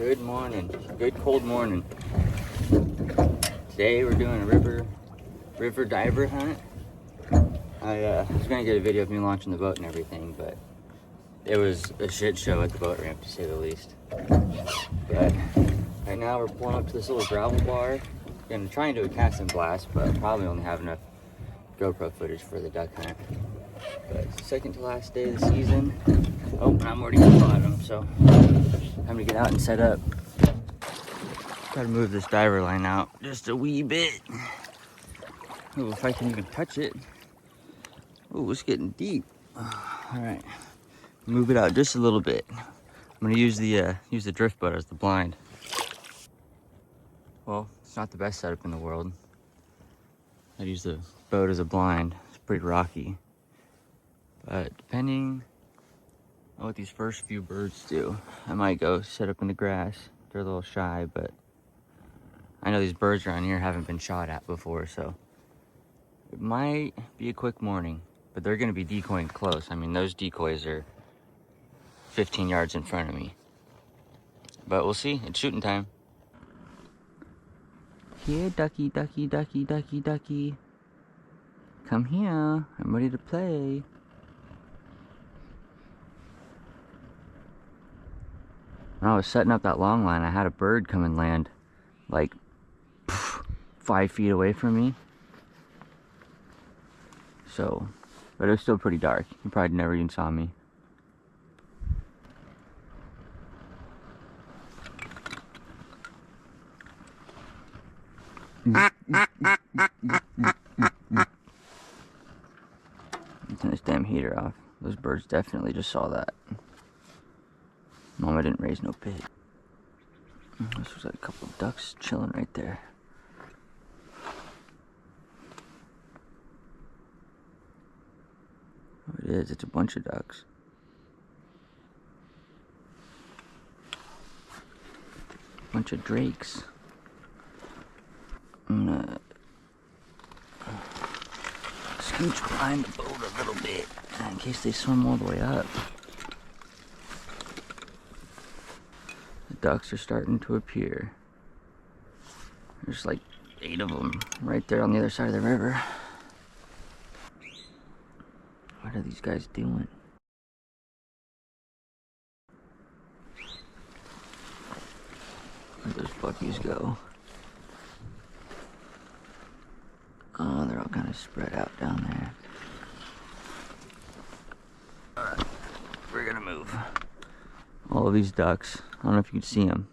Good morning. Good cold morning. Today we're doing a river diver hunt. I was gonna get a video of me launching the boat and everything, but it was a shit show at the boat ramp, to say the least. But right now we're pulling up to this little gravel bar. Gonna try and do a cast and blast, but probably only have enough GoPro footage for the duck hunt. But it's the second to last day of the season. Oh, and I'm already at the bottom, so time to get out and set up. Try to move this diver line out just a wee bit. Oh, if I can even touch it. Oh, it's getting deep. All right, move it out just a little bit. I'm gonna use the drift boat as the blind. Well, it's not the best setup in the world. I'd use the boat as a blind. It's pretty rocky. But depending on what these first few birds do, I might go set up in the grass. They're a little shy, but I know these birds around here haven't been shot at before, so it might be a quick morning, but they're gonna be decoying close. I mean, those decoys are 15 yards in front of me. But we'll see, it's shooting time. Here, ducky, ducky, ducky, ducky, ducky. Come here, I'm ready to play. When I was setting up that long line, I had a bird come and land like 5 feet away from me. So, but it was still pretty dark. You probably never even saw me. Turn this damn heater off. Those birds definitely just saw that. Mama didn't raise no pit. This was like a couple of ducks chilling right there. Oh, it is. It's a bunch of ducks. Bunch of drakes. I'm gonna scooch behind the boat a little bit in case they swim all the way up. The ducks are starting to appear. There's like 8 of them right there on the other side of the river. What are these guys doing? Where'd those buckies go? Oh, they're all kind of spread out down there. Alright, we're gonna move. All of these ducks, I don't know if you can see them.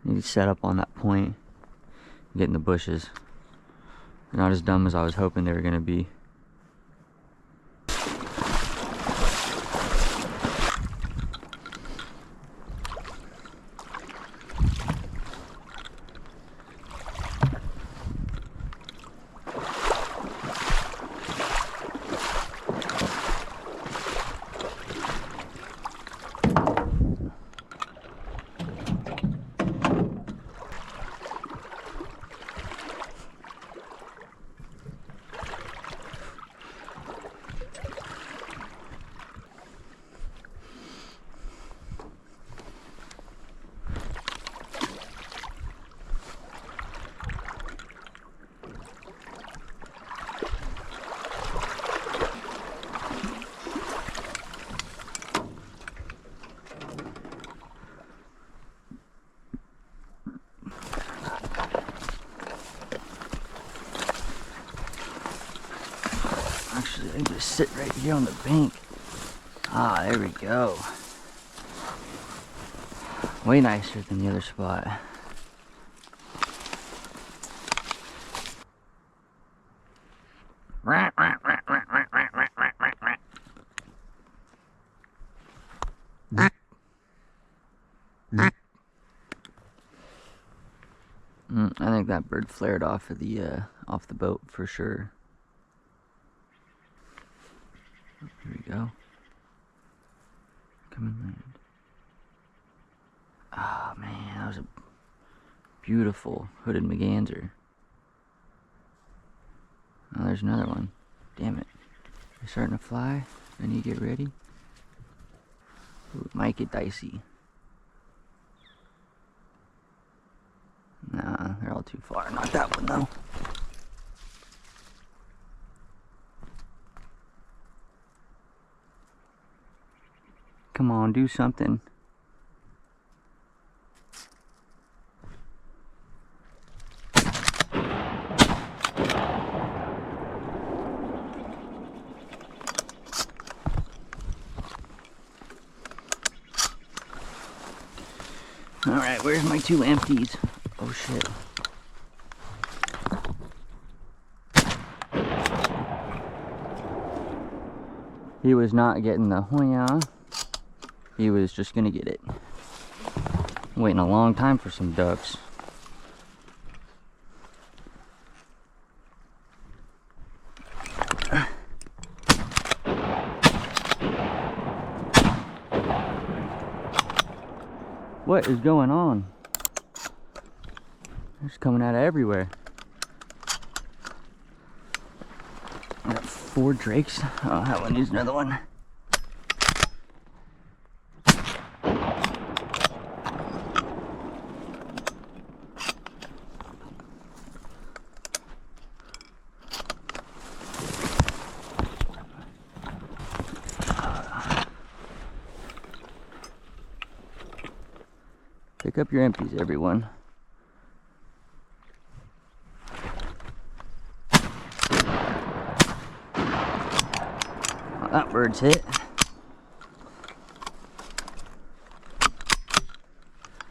They need to set up on that point, get in the bushes. They're not as dumb as I was hoping they were gonna be. Actually, I can just sit right here on the bank. Ah, there we go. Way nicer than the other spot. I think that bird flared off of the boat for sure. Here we go. Come and land. Oh man, that was a beautiful hooded merganser. Oh, there's another one. Damn it. They're starting to fly. I need to get ready. Ooh, it might get dicey. They're all too far. Not that one though. Come on, do something. Alright, where's my 2 empties? Oh shit. He was not getting the hoya. He was just gonna get it. Waiting a long time for some ducks. What is going on? They're just coming out of everywhere. I got 4 drakes. Oh, that one needs another one. Pick up your empties, everyone. Oh, that bird's hit.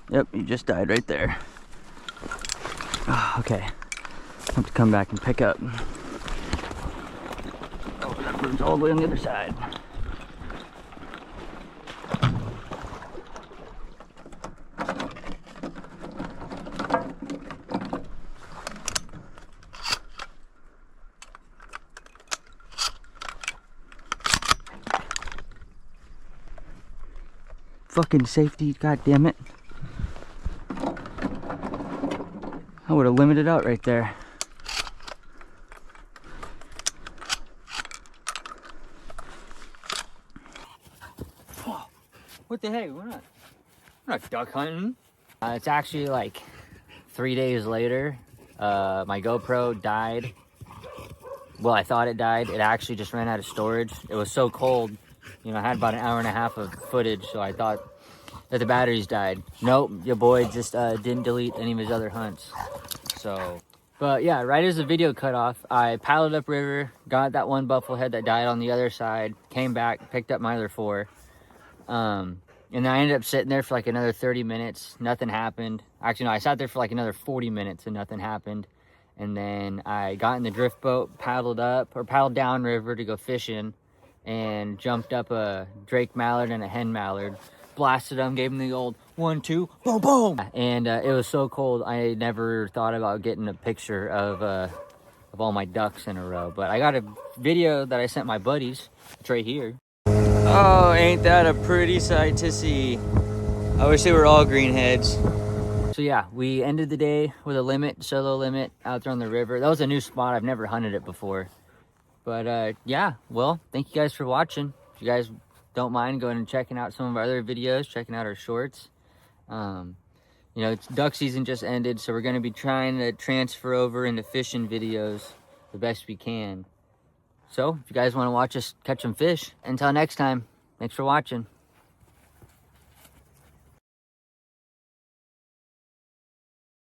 Yep, he just died right there. Oh, okay, I have to come back and pick up. Oh, that bird's all the way on the other side. Fucking safety, god damn it. I would have limited out right there. What the heck? We're not duck hunting. It's actually like 3 days later. My GoPro died. Well, I thought it died. It actually just ran out of storage. It was so cold. You know, I had about an hour and a half of footage, so I thought that the batteries died. Nope, your boy just didn't delete any of his other hunts. So, but yeah, right as the video cut off, I paddled upriver, got that one buffalo head that died on the other side, came back, picked up my other 4. And then I ended up sitting there for like another 30 minutes. Nothing happened. Actually, no, I sat there for like another 40 minutes and nothing happened. And then I got in the drift boat, paddled down river to go fishing, and jumped up a drake mallard and a hen mallard, blasted them, gave them the old 1, 2, boom, boom. And it was so cold, I never thought about getting a picture of all my ducks in a row. But I got a video that I sent my buddies. It's right here. Oh, ain't that a pretty sight to see? I wish they were all greenheads. So yeah, we ended the day with a solo limit out there on the river. That was a new spot. I've never hunted it before. But yeah, well, thank you guys for watching. If you guys don't mind going and checking out some of our other videos, checking out our shorts. You know, it's duck season just ended, so we're going to be trying to transfer over into fishing videos the best we can. So if you guys want to watch us catch some fish, until next time, thanks for watching.